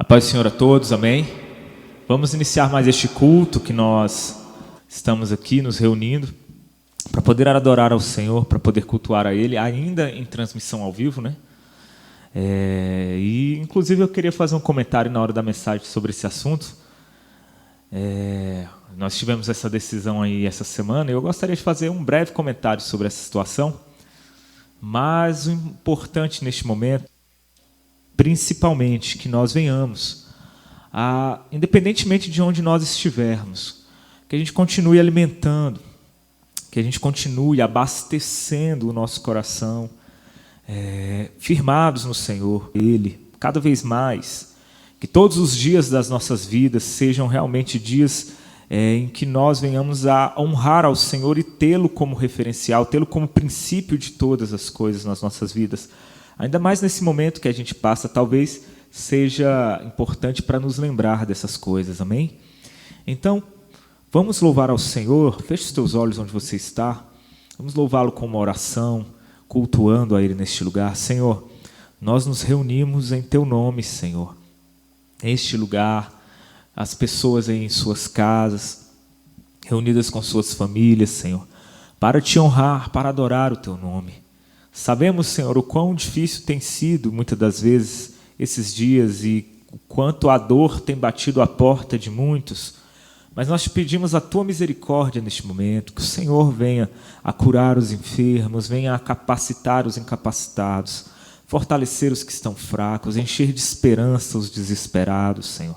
paz do Senhor a todos, amém? Vamos iniciar mais este culto que nós estamos aqui nos reunindo para poder adorar ao Senhor, para poder cultuar a Ele, ainda em transmissão ao vivo, né? E inclusive eu queria fazer um comentário na hora da mensagem sobre esse assunto. Nós tivemos essa decisão aí essa semana e eu gostaria de fazer um breve comentário sobre essa situação, mas o importante neste momento, principalmente, que nós venhamos, independentemente de onde nós estivermos, que a gente continue alimentando, que a gente continue abastecendo o nosso coração, firmados no Senhor, Ele, cada vez mais, que todos os dias das nossas vidas sejam realmente dias em que nós venhamos a honrar ao Senhor e tê-lo como referencial, tê-lo como princípio de todas as coisas nas nossas vidas. Ainda mais nesse momento que a gente passa, talvez seja importante para nos lembrar dessas coisas, amém? Então, vamos louvar ao Senhor, feche os teus olhos onde você está, vamos louvá-lo com uma oração, cultuando a Ele neste lugar. Senhor, nós nos reunimos em Teu nome, Senhor, neste lugar, as pessoas aí em suas casas, reunidas com suas famílias, Senhor, para Te honrar, para adorar o Teu nome. Sabemos, Senhor, o quão difícil tem sido, muitas das vezes, esses dias e o quanto a dor tem batido a porta de muitos, mas nós te pedimos a Tua misericórdia neste momento, que o Senhor venha a curar os enfermos, venha a capacitar os incapacitados, fortalecer os que estão fracos, encher de esperança os desesperados, Senhor.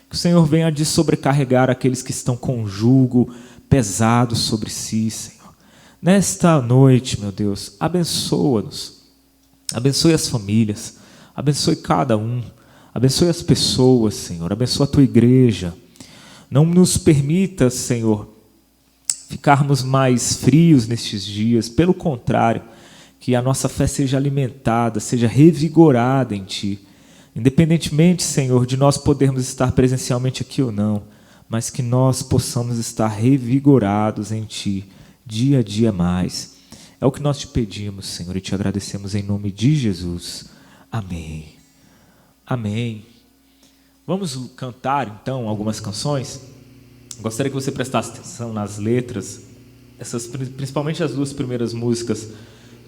Que o Senhor venha a sobrecarregar aqueles que estão com jugo pesado sobre si, Senhor. Nesta noite, meu Deus, abençoa-nos, abençoe as famílias, abençoe cada um, abençoe as pessoas, Senhor, abençoa a Tua igreja. Não nos permita, Senhor, ficarmos mais frios nestes dias, pelo contrário, que a nossa fé seja alimentada, seja revigorada em Ti, independentemente, Senhor, de nós podermos estar presencialmente aqui ou não, mas que nós possamos estar revigorados em Ti, dia a dia mais. É o que nós te pedimos, Senhor, e te agradecemos em nome de Jesus. Amém. Amém. Vamos cantar, então, algumas canções. Gostaria que você prestasse atenção nas letras. Principalmente as duas primeiras músicas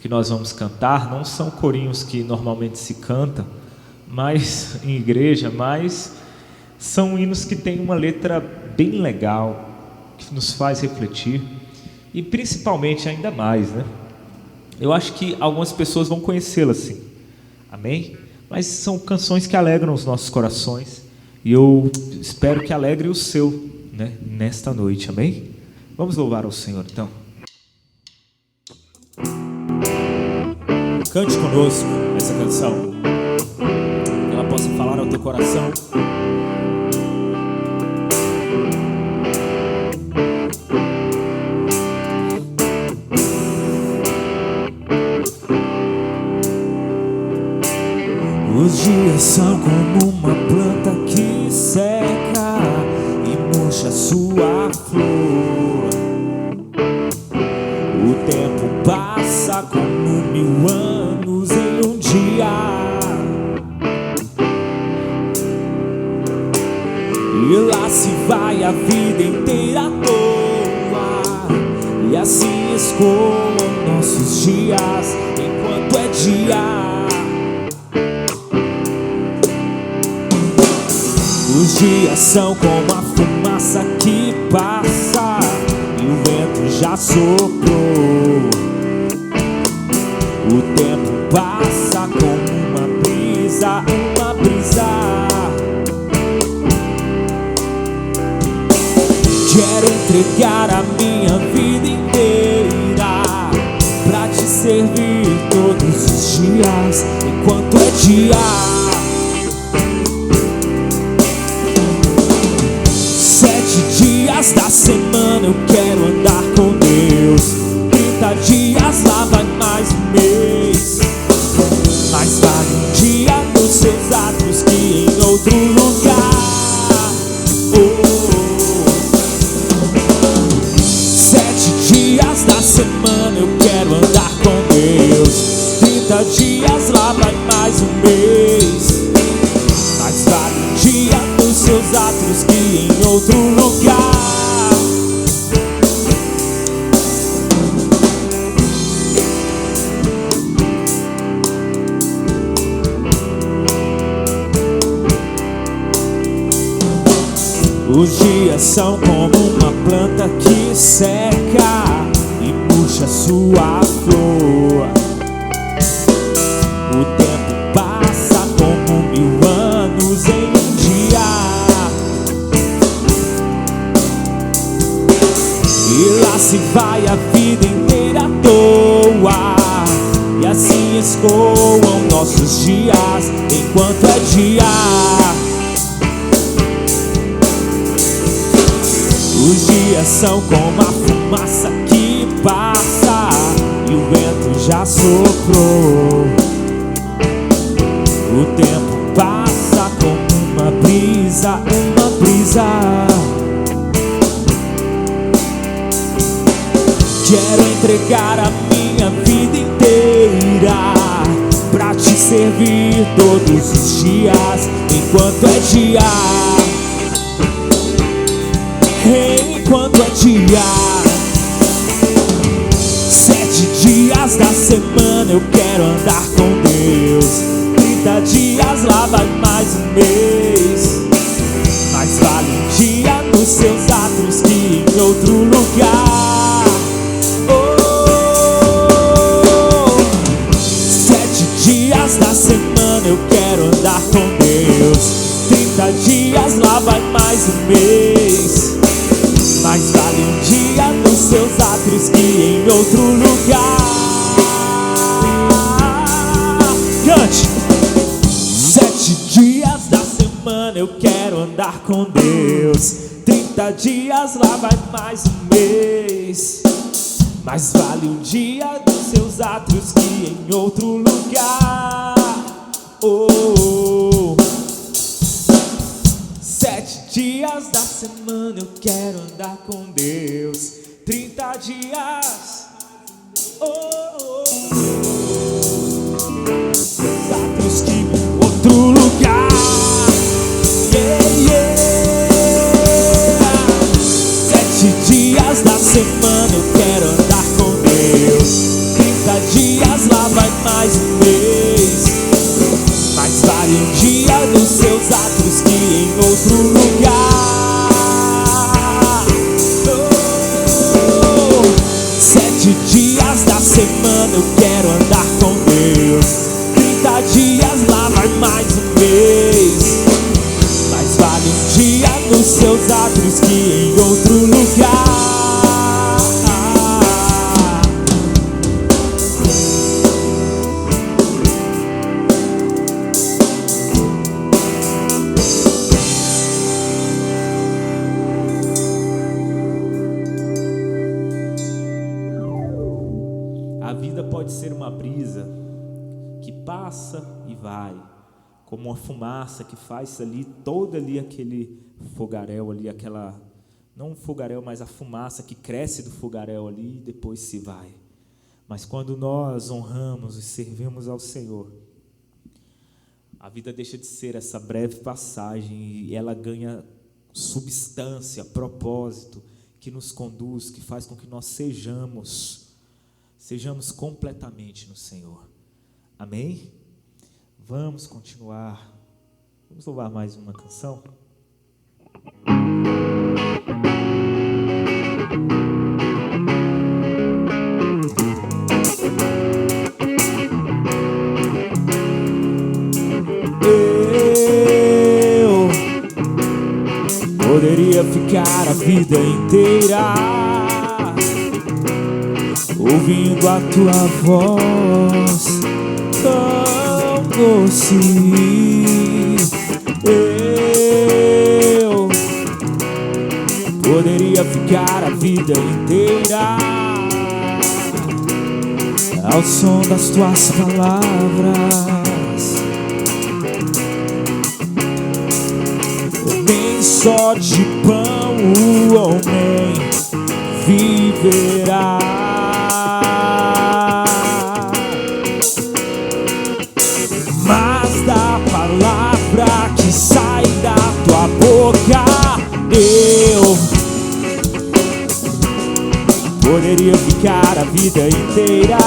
que nós vamos cantar, não são corinhos que normalmente se canta, mas em igreja, mas são hinos que têm uma letra bem legal, que nos faz refletir. E principalmente, ainda mais, né? Eu acho que algumas pessoas vão conhecê-la assim, amém? Mas são canções que alegram os nossos corações, e eu espero que alegre o seu, né, nesta noite, amém? Vamos louvar ao Senhor, então. Cante conosco essa canção, que ela possa falar ao teu coração. Os dias são como uma planta que seca e murcha sua flor. O tempo passa como 1000 anos em um dia, e lá se vai a vida inteira à toa, e assim escoam nossos dias enquanto é dia. Os dias são como a fumaça que passa e o vento já soprou. O tempo passa como uma brisa, uma brisa. Quero entregar a minha vida inteira pra te servir todos os dias enquanto é dia. 7 dias da semana eu quero andar com Deus. 30 dias lá vai mais um mês. Mais vale um dia nos seus atos que em outro lugar. 7 dias da semana eu quero andar com Deus. 30 dias lá vai mais um mês. Mais vale um em outro lugar. Os dias são como uma planta que seca e murcha sua flor. O tempo passa como 1000 anos em um dia, e lá se vai a vida inteira à toa. E assim escoam nossos dias enquanto é dia. Os dias são como a fumaça que passa e o vento já soprou. O tempo passa como uma brisa, uma brisa. Quero entregar a minha vida inteira pra te servir todos os dias enquanto é dia. Enquanto é dia. 7 dias da semana eu quero andar com Deus. 30 dias lá vai mais um mês. Mais vale um dia nos seus atos que em outro lugar. Oh, 7 dias da semana eu quero andar com Deus. 30 dias lá vai mais um mês. Mais vale um dia nos seus atos que em outro lugar. Cante! 7 dias da semana eu quero andar com Deus. 30 dias lá vai mais um mês. Mais vale um dia dos seus atos que em outro lugar. Oh, 7 dias da semana eu quero andar com Deus. 30 dias, seus atos que em outro lugar. Yeah, yeah. 7 dias da semana eu quero andar com Deus. 30 dias lá vai mais um mês. Mais vale um dia dos seus atos que em outro lugar. Oh, 7 dias da semana eu quero andar com Deus. 30 dias lá vai mais um mês. Mais vale um dia dos seus atos que em outro lugar. Pode ser uma brisa que passa e vai, como uma fumaça que faz ali todo ali aquele fogaréu ali, aquela, não um fogaréu, mas a fumaça que cresce do fogaréu ali e depois se vai. Mas quando nós honramos e servimos ao Senhor, a vida deixa de ser essa breve passagem e ela ganha substância, propósito, que nos conduz, que faz com que nós sejamos completamente no Senhor. Amém? Vamos continuar. Vamos louvar mais uma canção. Eu poderia ficar a vida inteira ouvindo a tua voz tão doce. Eu poderia ficar a vida inteira ao som das tuas palavras. Nem só de pão o homem viverá, mas da palavra que sai da tua boca Eu poderia ficar a vida inteira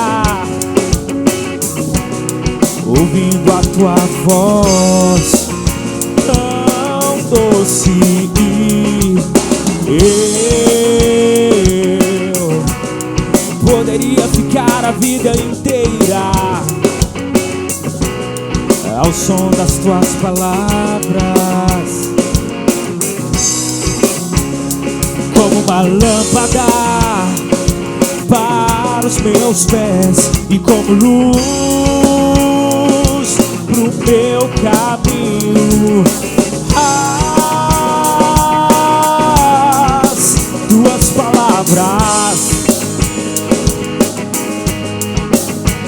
ouvindo a tua voz tão doce. Eu poderia ficar a vida inteira ao som das tuas palavras, como uma lâmpada para os meus pés e como luz pro meu caminho. As tuas palavras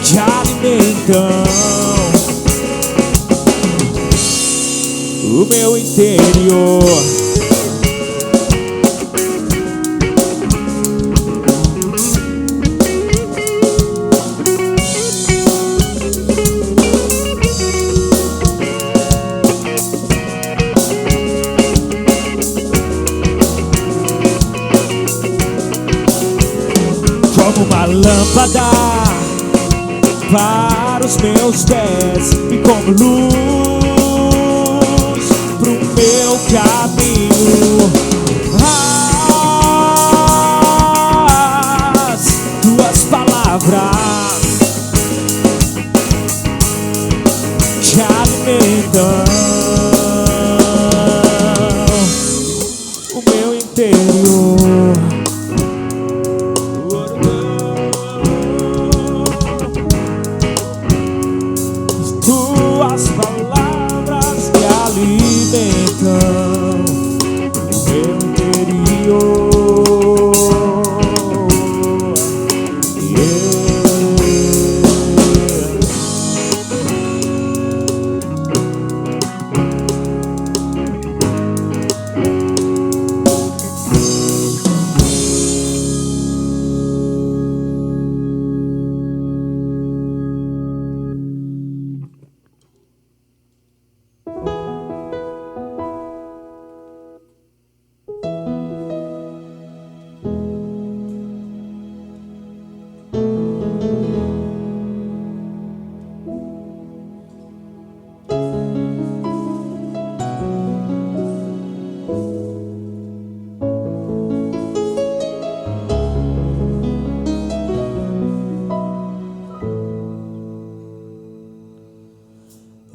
te alimentam o meu interior. Como uma lâmpada para os meus pés e como luz pro meu caminho. As tuas palavras te alimentam o meu interior. Tuas palavras me alimentam o meu interior.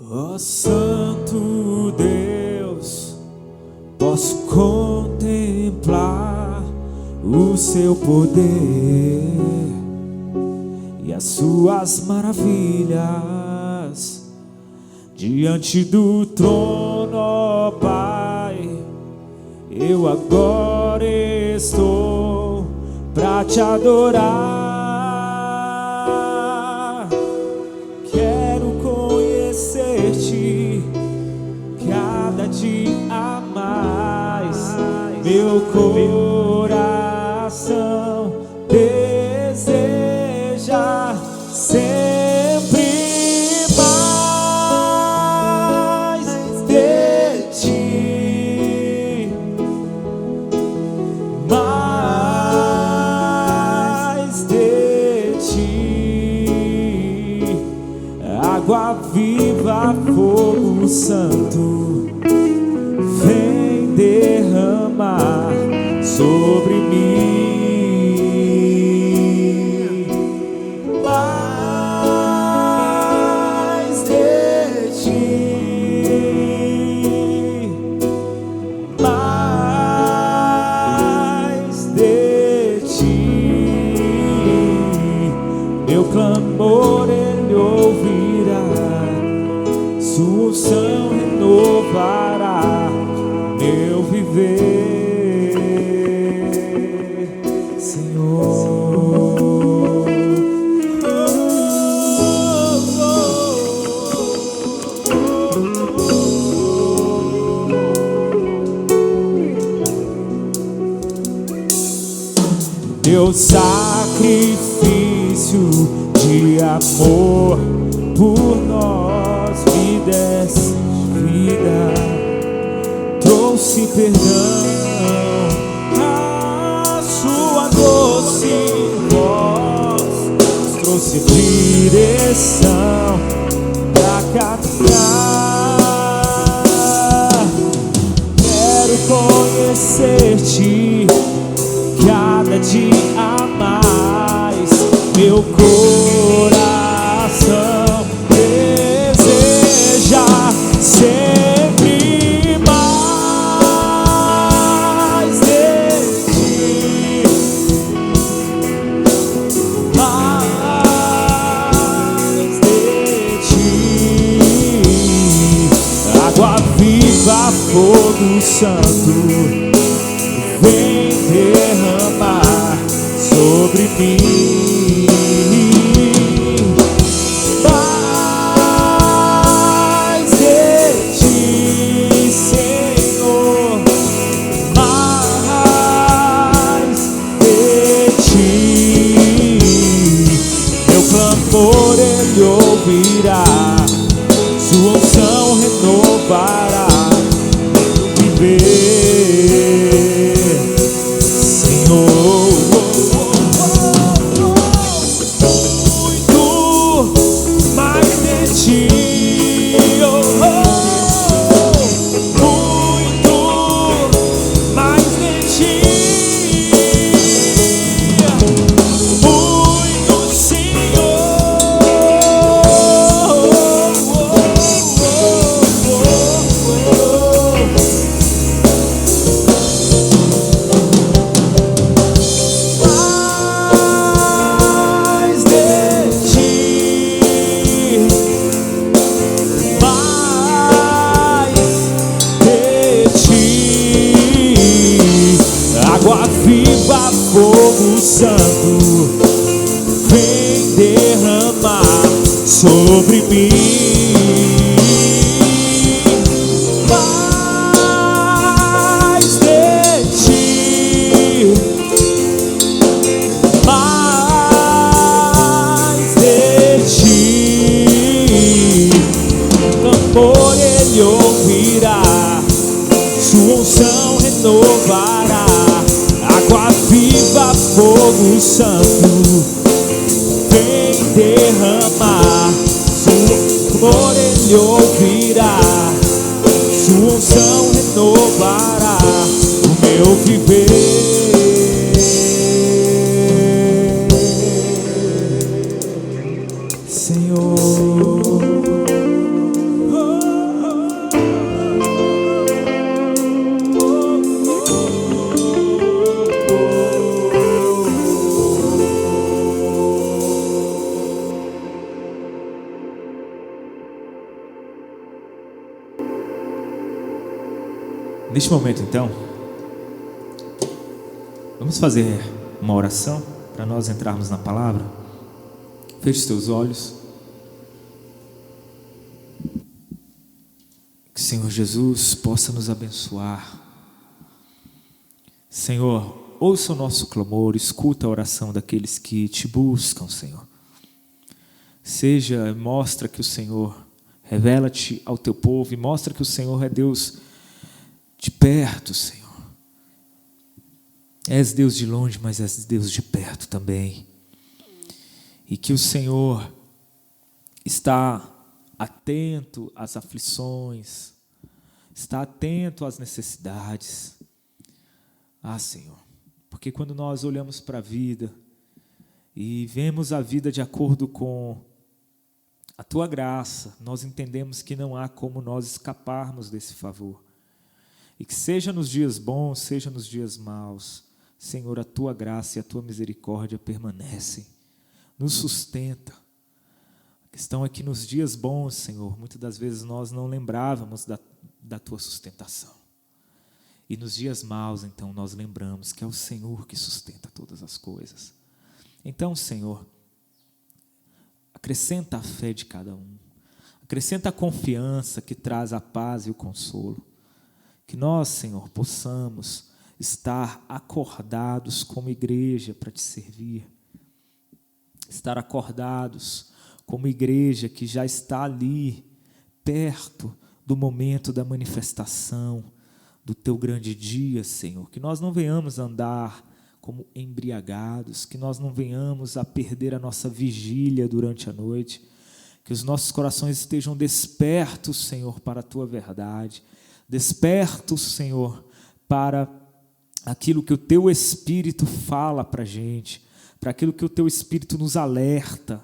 Ó Santo Deus, posso contemplar o seu poder e as suas maravilhas diante do trono, ó Pai. Eu agora estou pra te adorar. Cada dia mais, meu coração deseja sempre mais de ti, mais de ti. Água viva, fogo santo, vem derramar sobre mim. Mais de ti, mais de ti. Meu clamor ele ouvirá, sua unção renovará meu viver, Senhor. Teu sacrifício de amor por nós me desse vida, trouxe perdão trouxe direção pra caminhar. Quero conhecer-te cada dia mais. Meu coração deseja sempre mais de ti, mais de ti. Água viva, fogo santo, vem derramar sobre mim. Mais de ti, Senhor, mais de ti. Meu clamor Ele ouvirá, sua unção renovará meu viver, Senhor. Muito mais de ti, oh, oh. Muito mais de ti, muito, Senhor. Mais de ti, mais de ti. Água viva, fogo santo, vem derramar sobre mim. Mais de ti, mais de ti. Clamor Ele ouvirá, sua unção renovará. Água viva, fogo santo, vem derramar. Sua clamor Ele ouvirá, sua unção renovará o meu viver. Neste momento, então, vamos fazer uma oração para nós entrarmos na palavra. Feche os teus olhos. Que o Senhor Jesus possa nos abençoar. Senhor, ouça o nosso clamor, escuta a oração daqueles que te buscam, Senhor. Mostra que o Senhor, revela-te ao teu povo e mostra que o Senhor é Deus de perto, Senhor. És Deus de longe, mas és Deus de perto também. E que o Senhor está atento às aflições, está atento às necessidades. Senhor, porque quando nós olhamos para a vida e vemos a vida de acordo com a Tua graça, nós entendemos que não há como nós escaparmos desse favor. E que seja nos dias bons, seja nos dias maus, Senhor, a Tua graça e a Tua misericórdia permanecem, nos sustenta. A questão é que nos dias bons, Senhor, muitas das vezes nós não lembrávamos da Tua sustentação. E nos dias maus, então, nós lembramos que é o Senhor que sustenta todas as coisas. Então, Senhor, acrescenta a fé de cada um, acrescenta a confiança que traz a paz e o consolo. Que nós, Senhor, possamos estar acordados como igreja para Te servir. Estar acordados como igreja que já está ali, perto do momento da manifestação do Teu grande dia, Senhor. Que nós não venhamos andar como embriagados, que nós não venhamos a perder a nossa vigília durante a noite, que os nossos corações estejam despertos, Senhor, para a Tua verdade, despertos, Senhor, para aquilo que o Teu Espírito fala para a gente, para aquilo que o Teu Espírito nos alerta,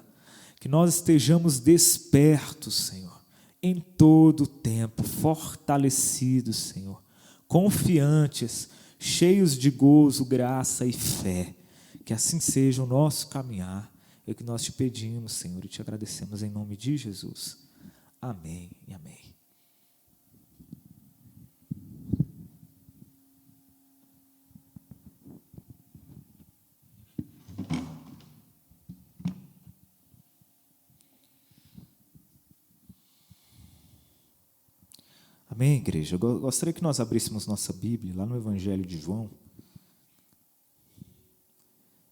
que nós estejamos despertos, Senhor, em todo o tempo, fortalecidos, Senhor, confiantes, cheios de gozo, graça e fé. Que assim seja o nosso caminhar. É o que nós te pedimos, Senhor, e te agradecemos em nome de Jesus. Amém e amém. Amém, igreja? Eu gostaria que nós abríssemos nossa Bíblia lá no Evangelho de João.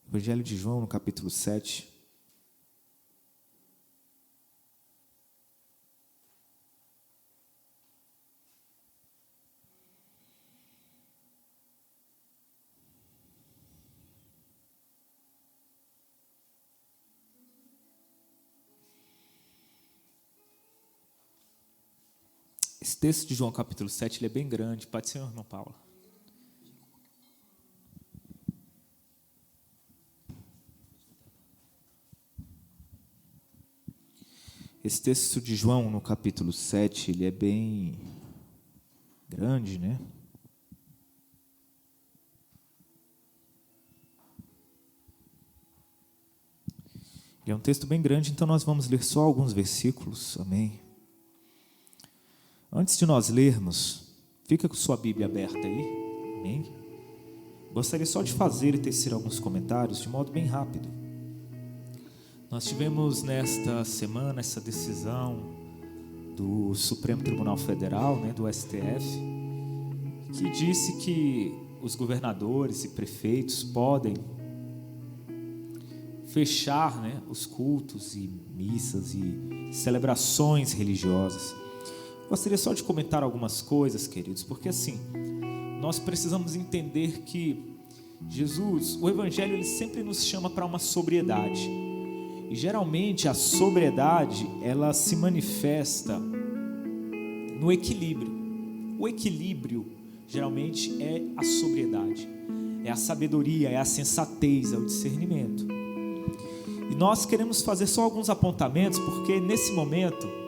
Evangelho de João, no capítulo 7. Esse texto de João capítulo 7 ele é bem grande. Pode ser, irmão Paulo? Esse texto de João no capítulo 7 ele é bem grande, né? Ele é um texto bem grande, então nós vamos ler só alguns versículos. Amém? Antes de nós lermos, fica com sua Bíblia aberta aí, amém? Gostaria só de fazer e tecer alguns comentários de modo bem rápido. Nós tivemos nesta semana essa decisão do Supremo Tribunal Federal, né, do STF, que disse que os governadores e prefeitos podem fechar, né, os cultos e missas e celebrações religiosas. Gostaria só de comentar algumas coisas, queridos, porque assim, nós precisamos entender que Jesus, o Evangelho, ele sempre nos chama para uma sobriedade. E geralmente a sobriedade, ela se manifesta no equilíbrio. O equilíbrio, geralmente, é a sobriedade. É a sabedoria, é a sensatez, é o discernimento. E nós queremos fazer só alguns apontamentos, porque nesse momento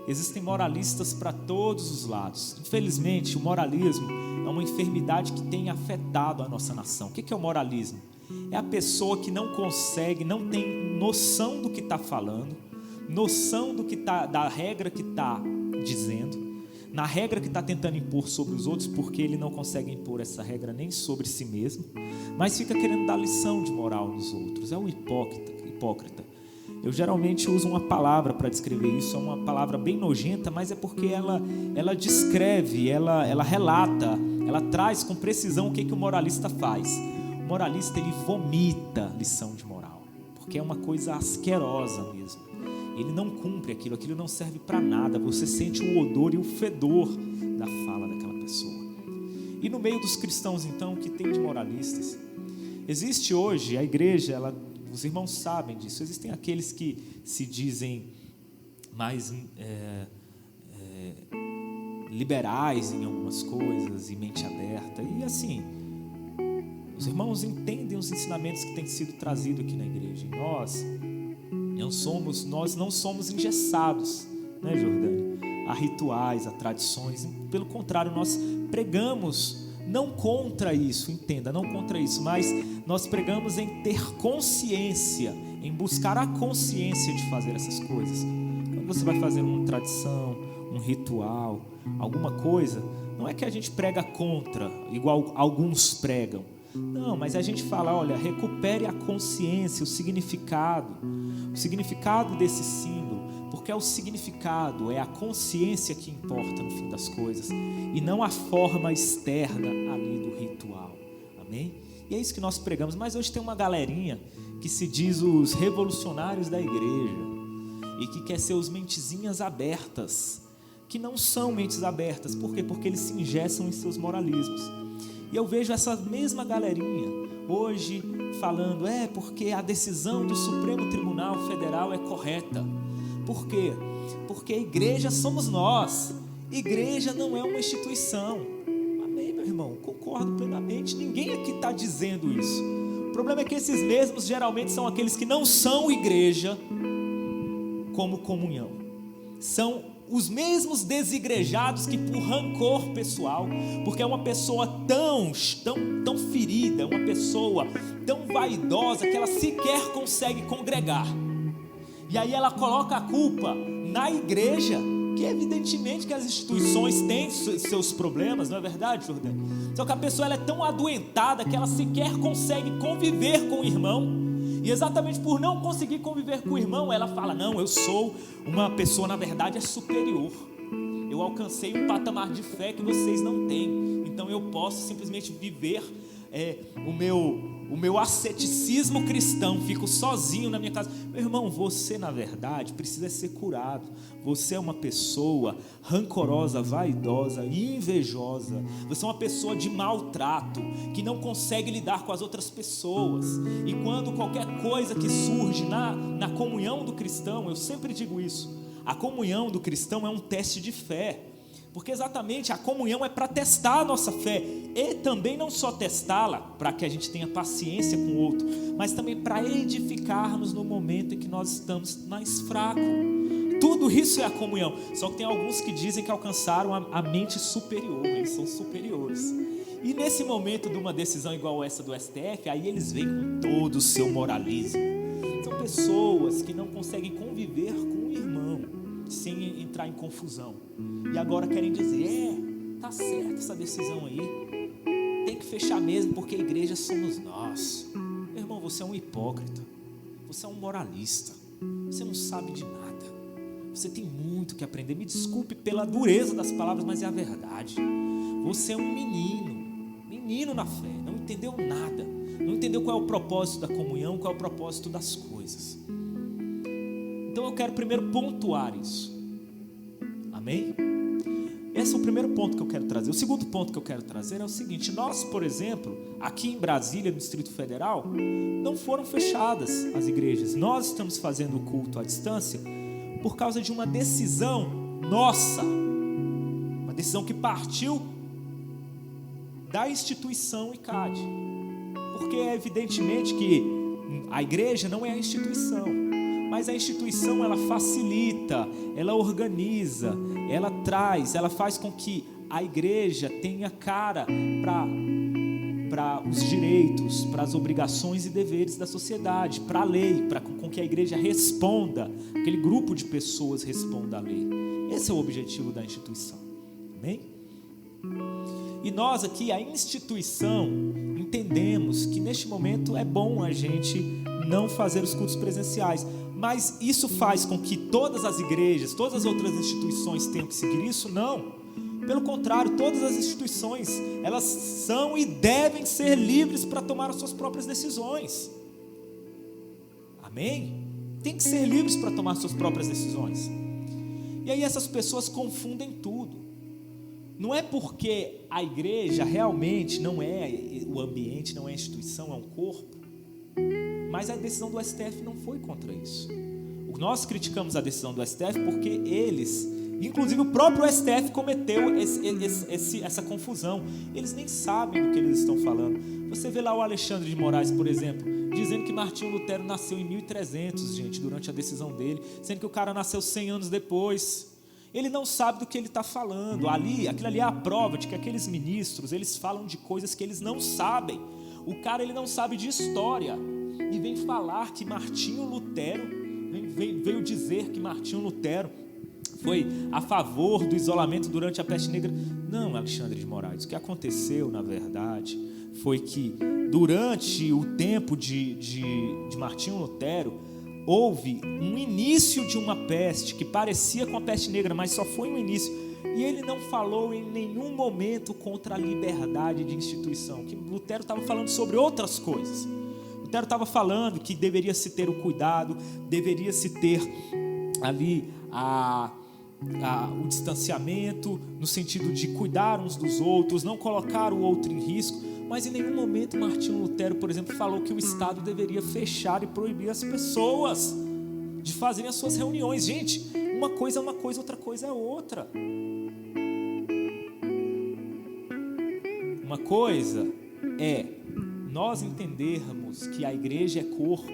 existem moralistas para todos os lados. Infelizmente, o moralismo é uma enfermidade que tem afetado a nossa nação. O que é o moralismo? É a pessoa que não consegue, não tem noção do que está falando, noção da regra que está dizendo, na regra que está tentando impor sobre os outros, porque ele não consegue impor essa regra nem sobre si mesmo, mas fica querendo dar lição de moral nos outros. É o hipócrita. Eu geralmente uso uma palavra para descrever isso, é uma palavra bem nojenta, mas é porque ela descreve, ela relata, ela traz com precisão o que o moralista faz. O moralista, ele vomita lição de moral, porque é uma coisa asquerosa mesmo. Ele não cumpre aquilo não serve para nada, você sente o odor e o fedor da fala daquela pessoa. E no meio dos cristãos, então, que tem de moralistas, existe hoje a igreja, os irmãos sabem disso, existem aqueles que se dizem mais liberais em algumas coisas e mente aberta, e assim, os irmãos entendem os ensinamentos que têm sido trazidos aqui na igreja, e nós não somos engessados, né, Jordânia, a rituais, a tradições, pelo contrário, nós pregamos não contra isso, entenda, não contra isso, mas nós pregamos em ter consciência, em buscar a consciência de fazer essas coisas. Quando você vai fazer uma tradição, um ritual, alguma coisa, não é que a gente prega contra, igual alguns pregam. Não, mas a gente fala, olha, recupere a consciência, o significado desse símbolo, porque é o significado, é a consciência que importa no fim das coisas, e não a forma externa ali do ritual, amém? E é isso que nós pregamos, mas hoje tem uma galerinha que se diz os revolucionários da igreja, e que quer ser os mentezinhas abertas, que não são mentes abertas, por quê? Porque eles se engessam em seus moralismos. E eu vejo essa mesma galerinha hoje falando, porque a decisão do Supremo Tribunal Federal é correta. Por quê? Porque a igreja somos nós. Igreja não é uma instituição. Amém, meu irmão? Concordo plenamente. Ninguém aqui está dizendo isso. O problema é que esses mesmos geralmente são aqueles que não são igreja como comunhão. São os mesmos desigrejados que por rancor pessoal, porque é uma pessoa tão ferida, uma pessoa tão vaidosa que ela sequer consegue congregar. E aí ela coloca a culpa na igreja, que evidentemente que as instituições têm seus problemas, não é verdade, Jordânia? Só que a pessoa ela é tão adoentada que ela sequer consegue conviver com o irmão. E exatamente por não conseguir conviver com o irmão, ela fala, não, eu sou uma pessoa, na verdade, é superior. Eu alcancei um patamar de fé que vocês não têm. Então eu posso simplesmente viver o meu asceticismo cristão, fico sozinho na minha casa. Meu irmão, você na verdade precisa ser curado. Você é uma pessoa rancorosa, vaidosa, invejosa. Você é uma pessoa de maltrato, que não consegue lidar com as outras pessoas. E quando qualquer coisa que surge na comunhão do cristão, eu sempre digo isso, a comunhão do cristão é um teste de fé. Porque exatamente a comunhão é para testar a nossa fé, e também não só testá-la para que a gente tenha paciência com o outro, mas também para edificarmos no momento em que nós estamos mais fracos. Tudo isso é a comunhão. Só que tem alguns que dizem que alcançaram a mente superior, eles são superiores. E nesse momento de uma decisão igual essa do STF, aí eles vêm com todo o seu moralismo. São pessoas que não conseguem conviver com o irmão sem entrar em confusão. E agora querem dizer, tá certo essa decisão aí, tem que fechar mesmo, porque a igreja somos nós. Meu irmão, você é um hipócrita, você é um moralista, você não sabe de nada, você tem muito que aprender. Me desculpe pela dureza das palavras, mas é a verdade. Você é um menino na fé, não entendeu nada, não entendeu qual é o propósito da comunhão, qual é o propósito das coisas. Então eu quero primeiro pontuar isso. Amém? Esse é o primeiro ponto que eu quero trazer. O segundo ponto que eu quero trazer é o seguinte: nós, por exemplo, aqui em Brasília, no Distrito Federal, não foram fechadas as igrejas. Nós estamos fazendo o culto à distância por causa de uma decisão nossa, uma decisão que partiu da instituição ICAD. Porque é evidentemente que a igreja não é a instituição, mas a instituição ela facilita, ela organiza, ela traz, ela faz com que a igreja tenha cara para os direitos, para as obrigações e deveres da sociedade, para a lei, para com que a igreja responda, aquele grupo de pessoas responda à lei. Esse é o objetivo da instituição. Amém? E nós aqui, a instituição, entendemos que neste momento é bom a gente não fazer os cultos presenciais, mas isso faz com que todas as igrejas, todas as outras instituições tenham que seguir isso? Não. Pelo contrário, todas as instituições, elas são e devem ser livres para tomar as suas próprias decisões. Amém? Tem que ser livres para tomar suas próprias decisões. E aí essas pessoas confundem tudo. Não é porque a igreja realmente não é o ambiente, não é a instituição, é um corpo. Mas a decisão do STF não foi contra isso. Nós criticamos a decisão do STF porque eles, inclusive o próprio STF cometeu essa confusão. Eles nem sabem do que eles estão falando. Você vê lá o Alexandre de Moraes, por exemplo, dizendo que Martinho Lutero nasceu em 1300, gente, durante a decisão dele, sendo que o cara nasceu 100 anos depois. Ele não sabe do que ele está falando. Aquilo ali é a prova de que aqueles ministros, eles falam de coisas que eles não sabem. O cara, ele não sabe de história e vem falar que Martinho Lutero, veio dizer que Martinho Lutero foi a favor do isolamento durante a peste negra. Não, Alexandre de Moraes, o que aconteceu, na verdade, foi que durante o tempo de Martinho Lutero, houve um início de uma peste que parecia com a peste negra, mas só foi um início. E ele não falou em nenhum momento contra a liberdade de instituição, que Lutero estava falando sobre outras coisas. Lutero estava falando que deveria se ter o cuidado, deveria se ter ali o distanciamento, no sentido de cuidar uns dos outros, não colocar o outro em risco, mas em nenhum momento Martinho Lutero, por exemplo, falou que o Estado deveria fechar e proibir as pessoas de fazerem as suas reuniões. Gente, uma coisa é uma coisa, outra coisa é outra. Uma coisa é nós entendermos que a igreja é corpo,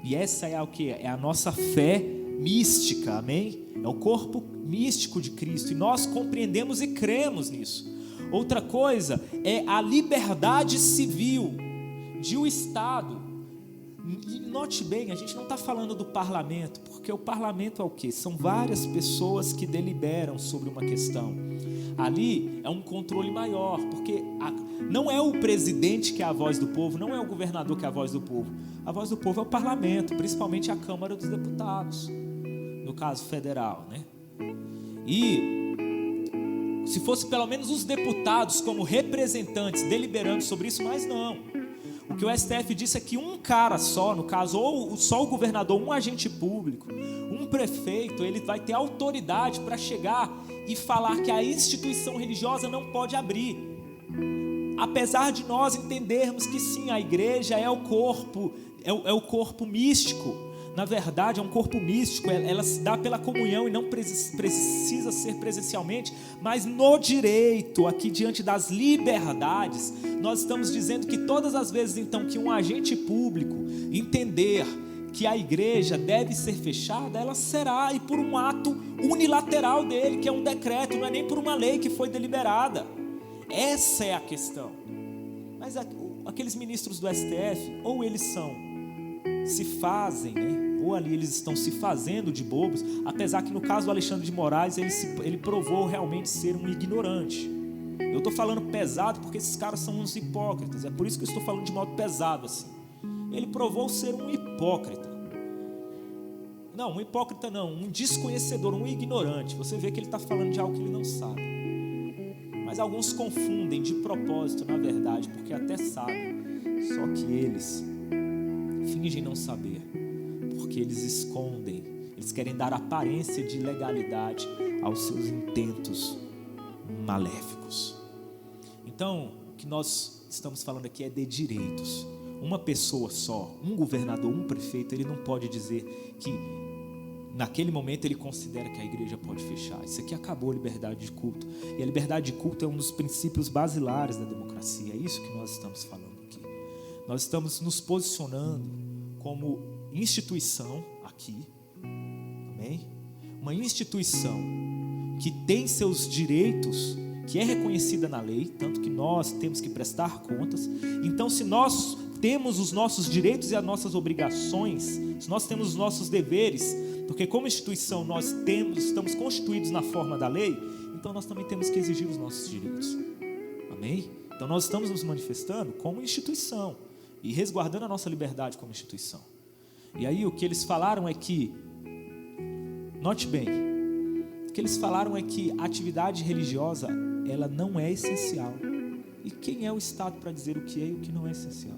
e essa é o que? É a nossa fé mística, amém? É o corpo místico de Cristo, e nós compreendemos e cremos nisso. Outra coisa é a liberdade civil de o Estado. E note bem, a gente não está falando do parlamento, porque o parlamento é o quê? São várias pessoas que deliberam sobre uma questão. Ali é um controle maior, porque não é o presidente que é a voz do povo, não é o governador que é a voz do povo. A voz do povo é o parlamento, principalmente a Câmara dos Deputados, no caso federal, né? E se fosse pelo menos os deputados como representantes deliberando sobre isso, mas não. O que o STF disse é que um cara só, no caso, ou só o governador, um agente público, um prefeito, ele vai ter autoridade para chegar e falar que a instituição religiosa não pode abrir. Apesar de nós entendermos que sim, a igreja é o corpo, é o corpo místico. Na verdade, é um corpo místico, ela se dá pela comunhão e não precisa ser presencialmente, mas no direito, aqui diante das liberdades, nós estamos dizendo que todas as vezes então que um agente público entender que a igreja deve ser fechada, ela será, e por um ato unilateral dele, que é um decreto, não é nem por uma lei que foi deliberada. Essa é a questão. Mas aqueles ministros do STF, ou eles se fazem, né? Ou ali eles estão se fazendo de bobos, apesar que no caso do Alexandre de Moraes, ele provou realmente ser um ignorante. Eu estou falando pesado porque esses caras são uns hipócritas, é por isso que eu estou falando de modo pesado assim. Ele provou ser um hipócrita. Não, um hipócrita não, um desconhecedor, um ignorante. Você vê que ele está falando de algo que ele não sabe. Mas alguns confundem de propósito, na verdade, porque até sabem, só que eles fingem não saber, porque eles escondem, eles querem dar aparência de legalidade aos seus intentos maléficos. Então, o que nós estamos falando aqui é de direitos. Uma pessoa só, um governador, um prefeito, ele não pode dizer que naquele momento ele considera que a igreja pode fechar. Isso aqui acabou a liberdade de culto. E a liberdade de culto é um dos princípios basilares da democracia. É isso que nós estamos falando aqui. Nós estamos nos posicionando como instituição aqui, amém? Uma instituição que tem seus direitos, que é reconhecida na lei, tanto que nós temos que prestar contas. Então, se nós temos os nossos direitos e as nossas obrigações, se nós temos os nossos deveres, porque como instituição nós estamos constituídos na forma da lei, então nós também temos que exigir os nossos direitos, amém? Então nós estamos nos manifestando como instituição e resguardando a nossa liberdade como instituição. E aí o que eles falaram é que, note bem, o que eles falaram é que a atividade religiosa, ela não é essencial. E quem é o Estado para dizer o que é e o que não é essencial?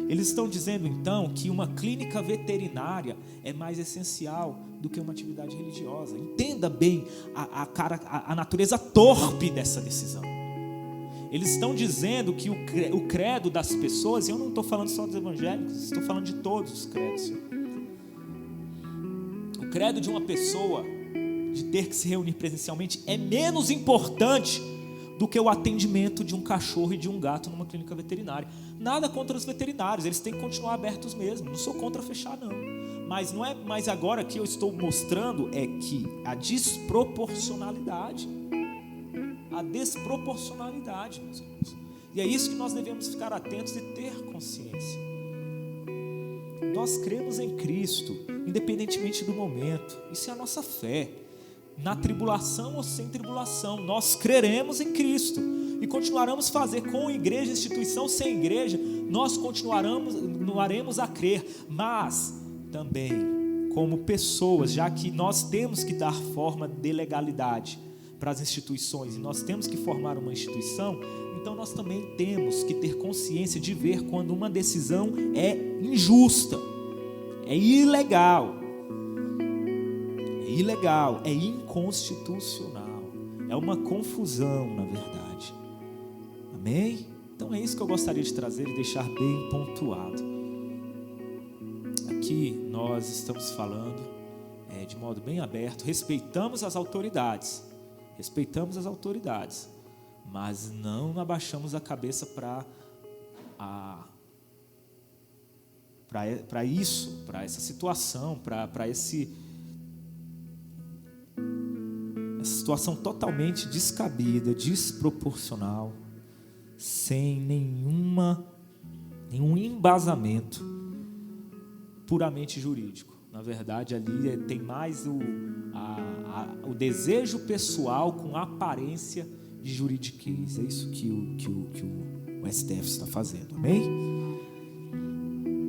Eles estão dizendo então que uma clínica veterinária é mais essencial do que uma atividade religiosa. Entenda bem a natureza torpe dessa decisão. Eles estão dizendo que o credo das pessoas, e eu não estou falando só dos evangélicos, estou falando de todos os credos. O credo de uma pessoa de ter que se reunir presencialmente é menos importante do que o atendimento de um cachorro e de um gato numa clínica veterinária. Nada contra os veterinários, eles têm que continuar abertos mesmo, não sou contra fechar não. Mas agora que eu estou mostrando é que a desproporcionalidade, meus irmãos. E é isso que nós devemos ficar atentos e ter consciência. Nós cremos em Cristo, independentemente do momento. Isso é a nossa fé. Na tribulação ou sem tribulação, nós creremos em Cristo e continuaremos a fazer com igreja, instituição, sem igreja, nós continuaremos a crer, mas também como pessoas, já que nós temos que dar forma de legalidade para as instituições e nós temos que formar uma instituição, então nós também temos que ter consciência de ver quando uma decisão é injusta, é ilegal. É ilegal, é inconstitucional, é uma confusão, na verdade. Amém? Então é isso que eu gostaria de trazer e deixar bem pontuado. Aqui nós estamos falando de modo bem aberto, respeitamos as autoridades, mas não abaixamos a cabeça para isso, para essa situação, para essa situação totalmente descabida, desproporcional, sem nenhum embasamento puramente jurídico. Na verdade, ali tem mais o desejo pessoal com aparência de juridiquês. É isso que o STF está fazendo, amém?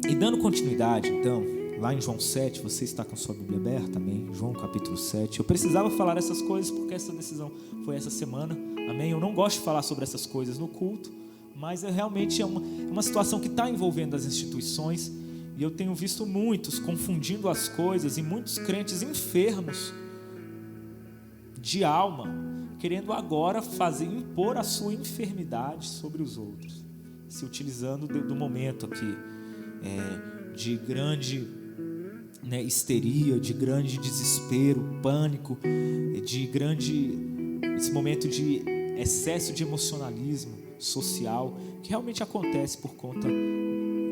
E dando continuidade, então, lá em João 7, você está com sua Bíblia aberta, amém? João capítulo 7. Eu precisava falar essas coisas porque essa decisão foi essa semana, amém? Eu não gosto de falar sobre essas coisas no culto, mas realmente é uma situação que está envolvendo as instituições, e eu tenho visto muitos confundindo as coisas, e muitos crentes enfermos de alma, querendo agora impor a sua enfermidade sobre os outros, se utilizando do momento aqui de grande histeria, de grande desespero, pânico, esse momento de excesso de emocionalismo social, que realmente acontece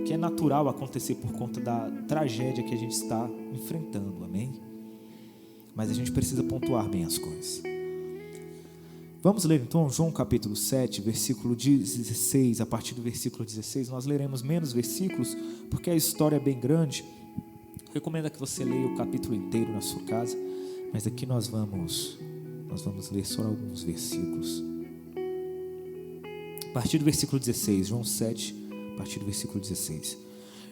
que é natural acontecer por conta da tragédia que a gente está enfrentando, amém? Mas a gente precisa pontuar bem as coisas. Vamos ler então João capítulo 7, versículo 16, a partir do versículo 16, nós leremos menos versículos, porque a história é bem grande. Recomendo que você leia o capítulo inteiro na sua casa, mas aqui nós vamos ler só alguns versículos. A partir do versículo 16, João 7, a partir do versículo 16.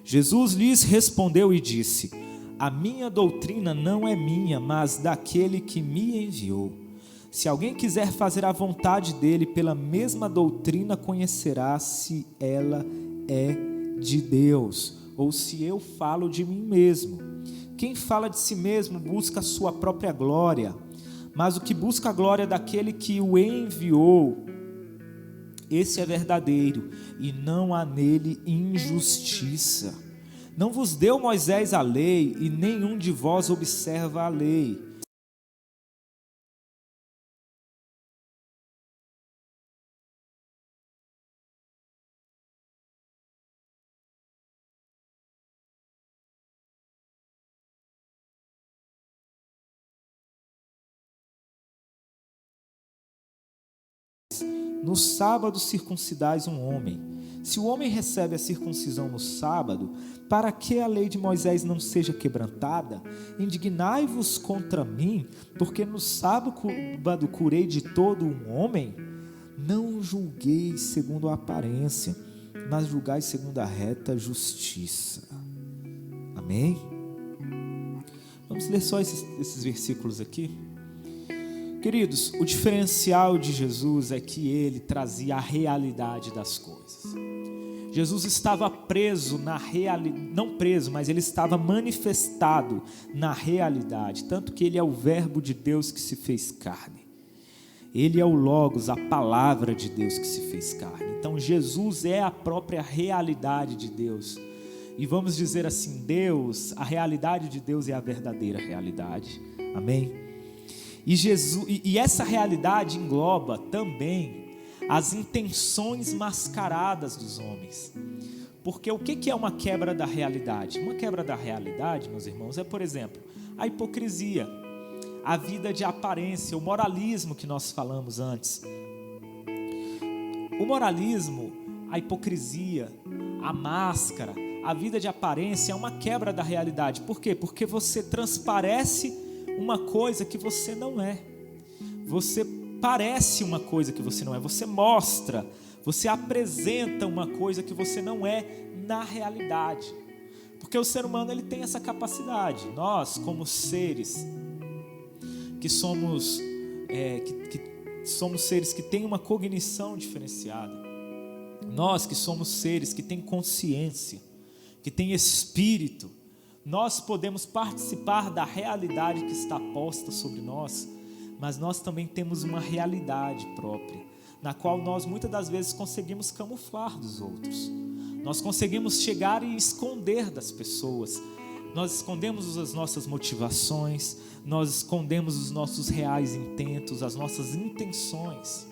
Jesus lhes respondeu e disse: a minha doutrina não é minha, mas daquele que me enviou. Se alguém quiser fazer a vontade dele, pela mesma doutrina conhecerá se ela é de Deus, ou se eu falo de mim mesmo. Quem fala de si mesmo busca a sua própria glória, mas o que busca a glória daquele que o enviou, esse é verdadeiro, e não há nele injustiça. Não vos deu Moisés a lei, e nenhum de vós observa a lei. No sábado circuncidais um homem. Se o homem recebe a circuncisão no sábado, para que a lei de Moisés não seja quebrantada? Indignai-vos contra mim, porque no sábado curei de todo um homem? Não julgueis segundo a aparência, mas julgai segundo a reta justiça. Amém? Vamos ler só esses versículos aqui. Queridos, o diferencial de Jesus é que ele trazia a realidade das coisas. Jesus estava preso na realidade, não preso, mas ele estava manifestado na realidade, tanto que ele é o verbo de Deus que se fez carne. Ele é o Logos, a palavra de Deus que se fez carne. Então Jesus é a própria realidade de Deus. E vamos dizer assim, a realidade de Deus é a verdadeira realidade. Amém? E essa realidade engloba também as intenções mascaradas dos homens. Porque o que é uma quebra da realidade? Uma quebra da realidade, meus irmãos, é, por exemplo, a hipocrisia, a vida de aparência, o moralismo que nós falamos antes. O moralismo, a hipocrisia, a máscara, a vida de aparência é uma quebra da realidade. Por quê? Porque você transparece uma coisa que você não é. Você parece uma coisa que você não é. Você mostra, você apresenta uma coisa que você não é na realidade. Porque o ser humano ele tem essa capacidade. Nós, como seres que somos seres que têm uma cognição diferenciada. Nós que somos seres que têm consciência, que têm espírito, Nós podemos participar da realidade que está posta sobre nós, mas nós também temos uma realidade própria, na qual nós muitas das vezes conseguimos camuflar dos outros. Nós conseguimos chegar e esconder das pessoas. Nós escondemos as nossas motivações, nós escondemos os nossos reais intentos, as nossas intenções.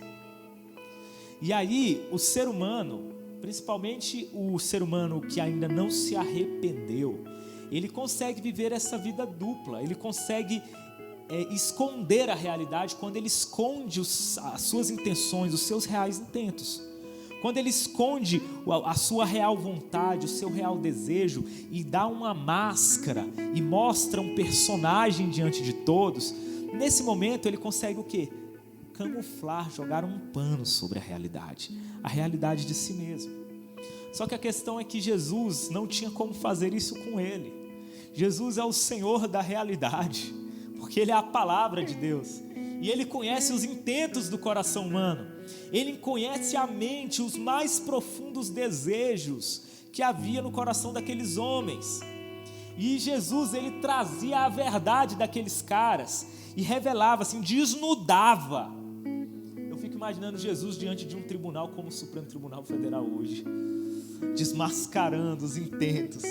E aí o ser humano, principalmente o ser humano que ainda não se arrependeu, ele consegue viver essa vida dupla, ele consegue esconder a realidade quando ele esconde as suas intenções, os seus reais intentos. Quando ele esconde a sua real vontade, o seu real desejo e dá uma máscara e mostra um personagem diante de todos, nesse momento ele consegue o quê? Camuflar, jogar um pano sobre a realidade de si mesmo. Só que a questão é que Jesus não tinha como fazer isso com ele. Jesus é o Senhor da realidade, porque Ele é a palavra de Deus, e Ele conhece os intentos do coração humano, Ele conhece a mente, os mais profundos desejos que havia no coração daqueles homens. E Jesus, Ele trazia a verdade daqueles caras e revelava, assim, desnudava. Eu fico imaginando Jesus diante de um tribunal como o Supremo Tribunal Federal hoje, desmascarando os intentos